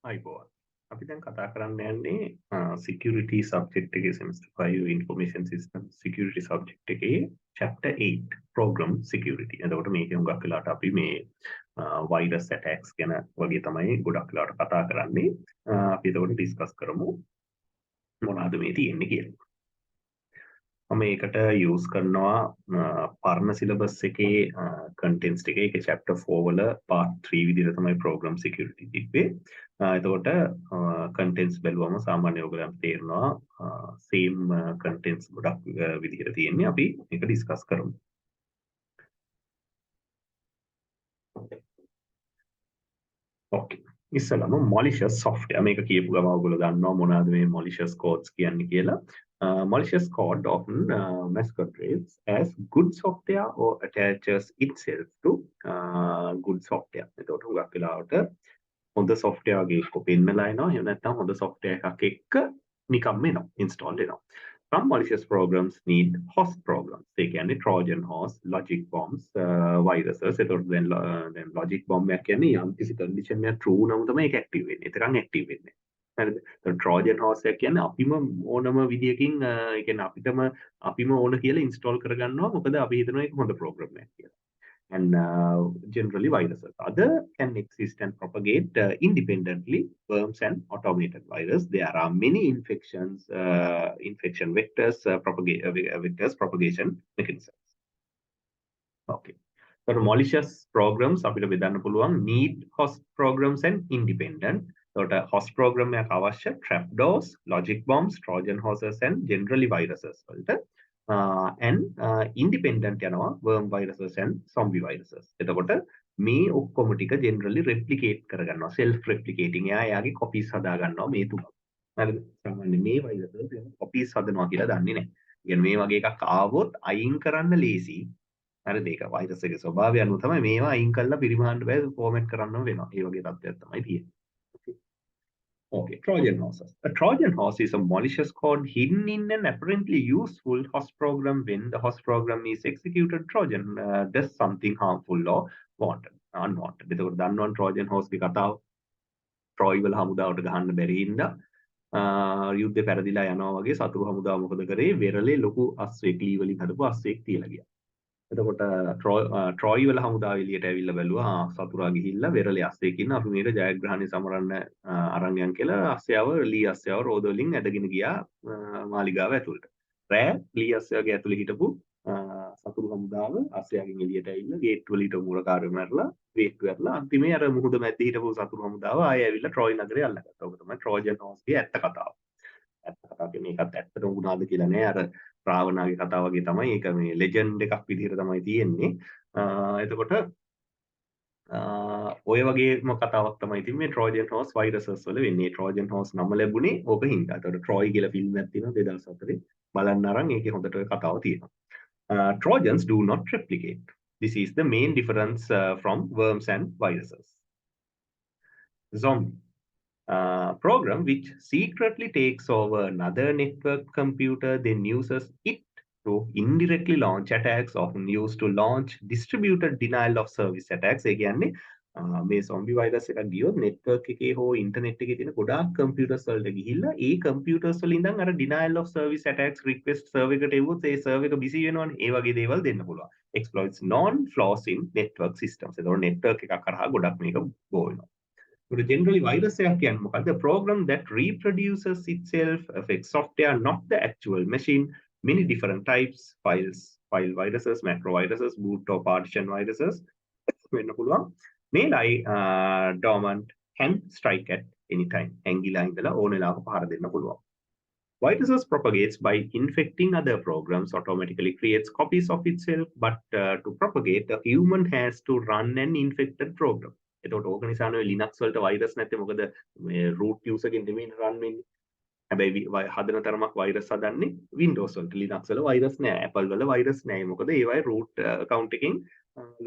අයිබෝවන් අපි දැන් කතා කරන්න යන්නේ security subject එකේ semester 5 information system security subject එකේ chapter 8 program security. එතකොට මේකේ හුඟක් වෙලාවට අපි මේ virus attacks ගැන වගේ තමයි ගොඩක් වෙලාවට කතා කරන්නේ. අපි එතකොට discuss කරමු මොනවද මේ තියෙන්නේ කියලා. මම ඒකට යූස් කරනවා පරණ සිලබස් එකේ කන්ටෙන්ට්ස් ටික ඒක chapter 4 වල part 3 විදිහට තමයි program security තිබ්බේ. එතකොට කන්ටෙන්ට්ස් බැලුවම සාමාන්‍ය ඔයගලන්ට තේරෙනවා same කන්ටෙන්ට්ස් ගොඩක් විදිහට තියෙන්නේ. අපි මේක ඩිස්කස් කරමු. ඕකේ. ඉස්සලම malicious software මේක කියපු ගම ඔයගොල්ලෝ දන්නවා මොනවද මේ malicious codes කියන්නේ කියලා. Malicious code often masquerades as good software or attaches itself to good software. එතකොට හුඟක් වෙලාවට හොඳ software වගේ එක්ක පෙන්නලා එනවා. එහෙම නැත්නම් හොඳ software එකක් එක්ක නිකම්ම එනවා. install වෙනවා. Some malicious programs need host programs. ඒ කියන්නේ Trojan horse, logic bombs, viruses. එතකොට දැන් logic bomb එකක් කියන්නේ යම් කිසි condition එකක් true නම් තමයි ඒක active වෙන්නේ. එතකන් active වෙන්නේ. හරිද? Trojan horse එක කියන්නේ අපිම ඕනම විදියකින් ඒ කියන්නේ අපිම ඕන කියලා install කරගන්නවා. මොකද අපි හිතනවා ඒක හොඳ program එකක් කියලා. And generally viruses. Other can exist and propagate independently, worms and automated virus. There are many infection vectors, vectors propagation mechanisms. Okay. So malicious programs අපිට බෙදන්න පුළුවන් need host programs and independent. So host program එකක් අවශ්‍ය trapdoors, logic bombs, Trojan horses and generally viruses වලට. And independent යනවා worm viruses and zombie viruses. එතකොට මේ ඔක්කොම ටික generally replicate කරගන්නවා self replicating. එයාගේ copies හදා ගන්නවා මේ තුන. හරිද? සාමාන්‍යයෙන් මේ viruses copies හදනවා කියලා දන්නේ නැහැ. කියන්නේ මේ වගේ එකක් ආවොත් අයින් කරන්න ලේසි. හරිද? ඒක virus එකේ ස්වභාවය අනුව තමයි මේවා අයින් කරලා පරිමාණයට බෑ format කරන්නම වෙනවා. ඒ වගේ තත්ත්වයක් තමයි තියෙන්නේ. Okay, Trojan horses. A Trojan horse is a malicious code hidden in an apparently useful host program. When the host program is executed, Trojan does something harmful or unwanted. එතකොට දන්නවන් Trojan horse ගේ කතාව Troy වල හමුදාවට ගහන්න බැරි හින්දා යුද්ධේ පෙරදිලා යනවා වගේ සතුරු හමුදාව මොකද කරේ? වෙරළේ ලොකු අස්වෙක් ලී වලින් හදපු අස්වෙක් තියලා ගියා. එතකොට ට්‍රොයි වල හමුදාව එළියට ඇවිල්ලා බැලුවා සතුරා ගිහිල්ලා වෙරළේ අස්සෙක් ඉන්න අපි මේක ජයග්‍රහණය සමරන්න අරන් යන් කියලා අස්සයව ලී අස්සයව රෝද වලින් ඇදගෙන ගියා මාලිගාව ඇතුළට. රෑ ලී අස්සයගේ ඇතුළේ හිටපු සතුරු හමුදාව අස්සයගෙන් එළියට ඇවිල්ලා ගේට්ටුව වලට මූලකාරයෝ මැරලා ගේට්ටුව ඇරලා අන්තිමේ අර මුහුද මැද්දේ හිටපු සතුරු හමුදාව ආයෙ ඇවිල්ලා ට්‍රොයි නගරේ අල්ලගත්තා. ඔක තමයි ට්‍රෝජන් හෝස්ගේ ඇත්ත කතාව. ඇත්ත කතාව කියන්නේ ඒකත් ඇත්තටම වුණාද කියලා නෑ. අර රාවණාගේ කතාව වගේ තමයි ඒක මේ ලෙජන්ඩ් එකක් විදිහට තමයි තියෙන්නේ. එතකොට ඔය වගේම කතාවක් තමයි තිබුණේ Trojan horse viruses වල වෙන්නේ. Trojan horse නම ලැබුණේ ඕක හින්දා. එතකොට Troy කියලා ෆිල්ම් එකක් තියෙනවා 2004 බලන්න අරන් ඒකේ හොඳට ඔය කතාව තියෙනවා. Trojans do not replicate. This is the main difference from worms and viruses. Zombie. Program which secretly takes over another network computer, then uses it to indirectly launch attacks, often used to launch distributed denial of service attacks. ඒ කියන්නේ මේ zombie virus එකක් ගියොත් network එකේ හෝ internet එකේ තියෙන ගොඩාක් computers වලට ගිහිල්ලා ඒ computers වල ඉඳන් අර denial of service attacks request server එකට එවුවොත් ඒ server එක busy වෙනවනේ. ඒ වගේ දේවල් දෙන්න පුළුවන්. Exploits known flaws in network systems. ඒතකොට network එකක් කරහා ගොඩක් මේක go වෙනවා. But generally virus එකක් කියන්නේ මොකද්ද? A program that reproduces itself, affects software, not the actual machine. Many different types, file viruses, macro viruses, boot or partition viruses වෙන්න පුළුවන්. මේ dormant can strike at any time. ඇංගිලා ඉඳලා ඕන වෙලාවක පහර දෙන්න පුළුවන්. Viruses propagates by infecting other programs, automatically creates copies of itself, but to propagate, a human has to run an infected program. එතකොට ඕක නිසා නේ Linux වලට virus නැත්තේ මොකද මේ root user එකෙන් දෙමින් run වෙන්නේ. හැබැයි හදන තරමක් virus හදන්නේ Windows වලට. Linux වල virus නෑ. Apple වල virus නෑ. මොකද ඒවයි root account එකෙන්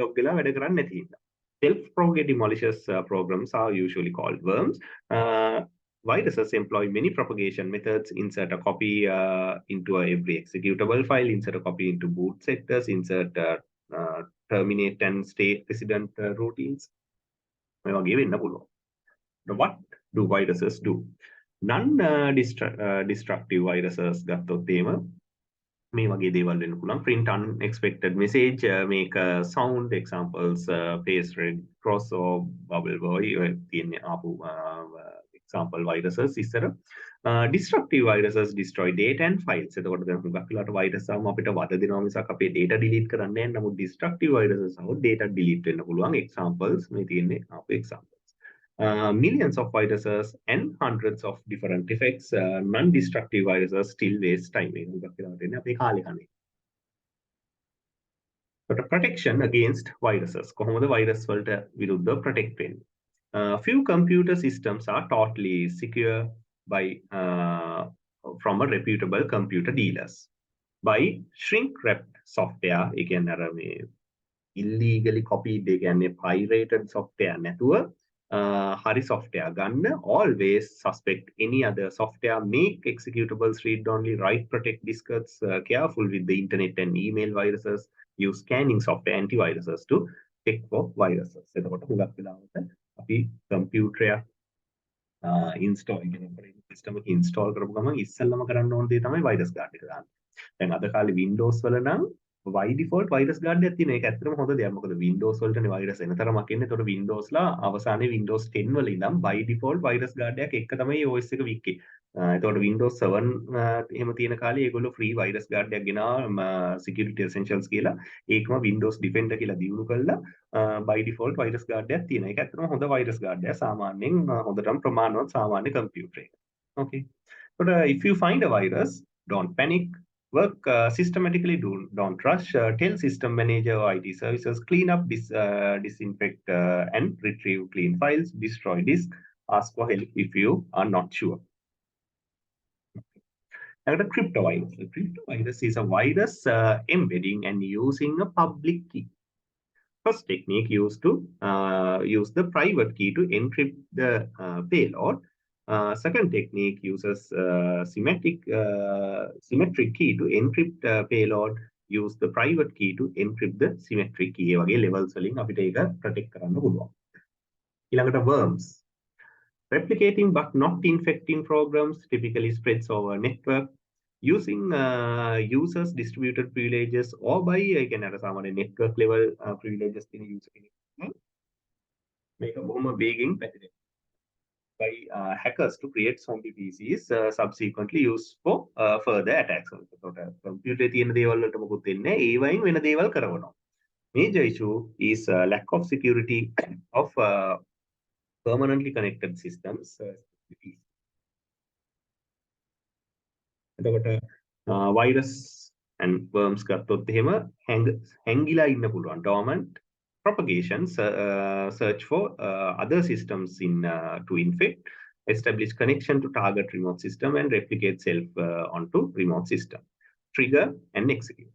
log වෙලා වැඩ කරන්නේ නැති හින්දා. Self-propagating malicious programs are usually called worms. Viruses employ many propagation methods. Insert a copy into every executable file. Insert a copy into boot sectors. Insert terminate and state resident routines. මේ වගේ වෙන්න පුළුවන්. What do viruses do? Non-destructive viruses ගත්තොත් එහෙම මේ වගේ දේවල් වෙන්න පුළුවන්. Print unexpected message, make a sound, examples, face red cross or bubble boy තියෙන ආපු example viruses ඉස්සර. Destructive viruses destroy data and files. එතකොට දැන් හුඟක් වෙලාවට virus ආවම අපිට වද දෙනවා මිසක් අපේ data delete කරන්නේ නැහැ. නමුත් destructive viruses ආවොත් data delete වෙන්න පුළුවන්. Examples මේ තියෙන්නේ ආපු examples. Millions of viruses and hundreds of different effects. Non-destructive viruses still waste time. But a protection against viruses. කොහොමද virus වලට විරුද්ධව protect වෙන්නේ? Few computer systems are totally secure by from a reputable computer dealers. By shrink-wrapped software, ඒ කියන්නේ අර මේ illegally copied, ඒ කියන්නේ pirated software නැතුව hari software ගන්න. Always suspect any other software. Make executables read-only. Write protect diskettes. Careful with the internet and email viruses. Use scanning software antiviruses to check for viruses. එතකොට හුඟක් වෙලාවට අපි computer install කියන operating system එක install කරපු ගමන් ඉස්සෙල්ලම කරන්න ඕන දේ තමයි virus guard එක දාන්න. දැන් අද කාලේ Windows වල නම් by default virus guard එකක් තියෙනවා. ඒක ඇත්තටම හොඳ දෙයක්. මොකද Windows වලටනේ virus එන තරමක් එන්නේ. ඒතකොට Windows ලා අවසානයේ Windows 10 වල ඉඳන් by default virus guard එකක් එක්ක තමයි OS එක වික්කේ. එතකොට Windows 7 එහෙම තියෙන කාලේ ඒගොල්ලෝ free virus guard එකක් ගෙනාවා security essentials කියලා. ඒකම Windows Defender කියලා දියුණු කළා. by default virus guard එකක් තියෙනවා. ඒක ඇත්තටම හොඳ virus guard එකක්. සාමාන්‍යයෙන් හොඳටම ප්‍රමාණවත් සාමාන්‍ය computer එක. Okay. But if you find a virus, don't panic. Work systematically. Don't rush. Tell system manager or IT services, clean up, disinfect and retrieve clean files, destroy disk, ask for help if you are not sure. Now, the cryptovirus. The cryptovirus is a virus embedding and using a public key. First technique used to use the private key to encrypt the payload. Second technique uses symmetric key to encrypt payload. Use the private key to encrypt the symmetric key. ඒ වගේ levels වලින් අපිට ඒක protect කරන්න පුළුවන්. ඊළඟට worms. Replicating but not infecting programs typically spreads over network. Using users distributed privileges or by again at a network level privileges in user make a bomber begging by hackers to create zombie PCs subsequently used for further attacks. Computer තියෙන දේවල් වලට මොකුත් වෙන්නේ නැහැ. ඒ වයින් වෙන දේවල් කරනවා. Major issue is lack of security of permanently connected systems. එතකොට virus and worms ගත්තොත් එහෙම හැංගිලා ඉන්න පුළුවන්. Dormant propagation, search for other systems in to infect, establish connection to target remote system and replicate self onto remote system, trigger and execute.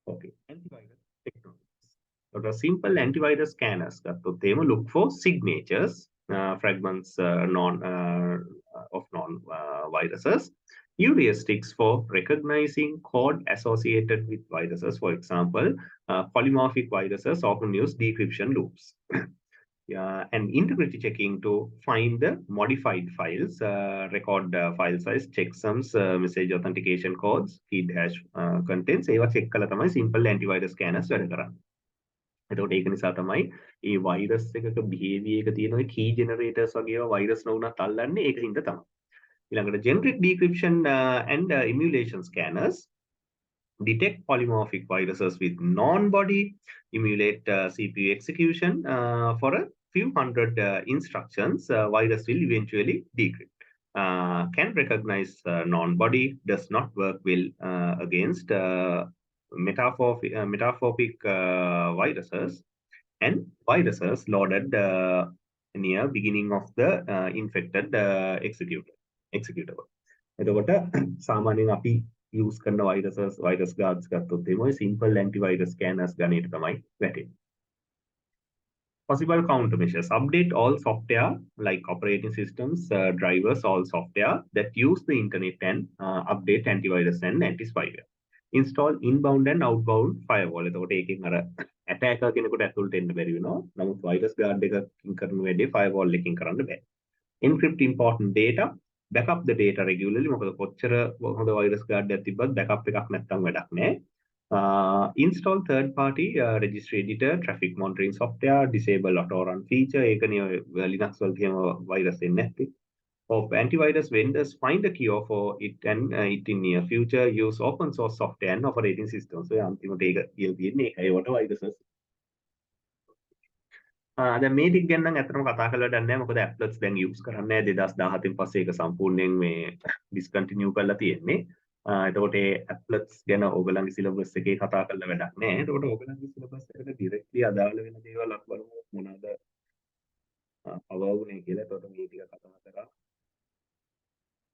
Okay, antivirus technologies. So the simple antivirus scanners look for signatures, fragments of non-viruses, heuristics for recognizing code associated with viruses. For example, polymorphic viruses often use decryption loops. And integrity checking to find the modified files, record file size, checksums, message authentication codes, feed hash contents. ඒවා check කළා තමයි simple antivirus scanners වැඩ කරන්නේ. එතකොට ඒක නිසා තමයි මේ virus එකක behavior එක තියෙන ඔය key generators වගේ ඒවා virus නොවුනත් අල්ලන්නේ ඒකින්ද තමයි. ඊළඟට generic decryption and emulation scanners detect polymorphic viruses with non-body, emulate CPU execution for a few hundred instructions. Virus will eventually decrypt. Can recognize non-body, does not work well against metaphoric viruses and viruses loaded near beginning of the infected executable. එතකොට සාමාන්‍යයෙන් අපි use කරන virus guards ගත්තොත් එමේ simple antivirus scanners ගණයට තමයි වැටෙන්නේ. Possible countermeasures. Update all software like operating systems, drivers, all software that use the internet and update antivirus and anti-spyware. install inbound and outbound firewall. එතකොට ඒකෙන් අර attacker කෙනෙකුට ඇතුළට එන්න බැරි වෙනවා. නමුත් virus guard එකකින් කරන වැඩේ firewall එකකින් කරන්න බෑ. Encrypt important data, backup the data regularly. මොකද කොච්චර හොඳ virus guard එකක් තිබ්බත් backup එකක් නැත්නම් වැඩක් නෑ. Install third party registry editor, traffic monitoring software, disable auto run feature. ඒකනේ Linux වල තියෙන virus එන්නේ නැත්තේ. Of antivirus vendors find a cure for it and it in near future use open source software and operating systems. So අන්තිමට ඒක කියලා තියෙන්නේ ඒවට viruses. දැන් මේ ටික ගැන නම් ඇත්තටම කතා කරලා දන්නේ නැහැ මොකද applets දැන් use කරන්නේ නැහැ 2017 පස්සේ ඒක සම්පූර්ණයෙන් මේ discontinue කරලා තියෙන්නේ. එතකොට ඒ applets ගැන ඕගලන්ගේ syllabus එකේ කතා කරලා වැඩක් නැහැ. එතකොට ඕගලන්ගේ syllabus එකට directly අදාළ වෙන දේවල් අපි බලමු මොනවාද අවවුනේ කියලා. එතකොට මේ ටික කතා කරා.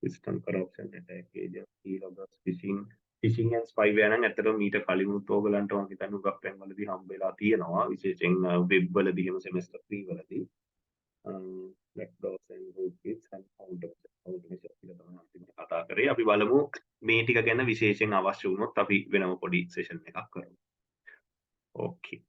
System corruption attack agent keyloggers phishing and spyware නම් ඇත්තටම මීට කලිනුත් ඕගලන්ට මම හිතන්නේ උගක් තැන්වලදී හම්බෙලා තියෙනවා විශේෂයෙන් වෙබ් වලදී එහෙම semester 3 වලදී backdoors and rootkits and automation කියලා තමයි අන්තිමට කතා කරේ. අපි බලමු මේ ටික ගැන විශේෂයෙන් අවශ්‍ය වුණොත් අපි වෙනම පොඩි session එකක් කරමු. Okay.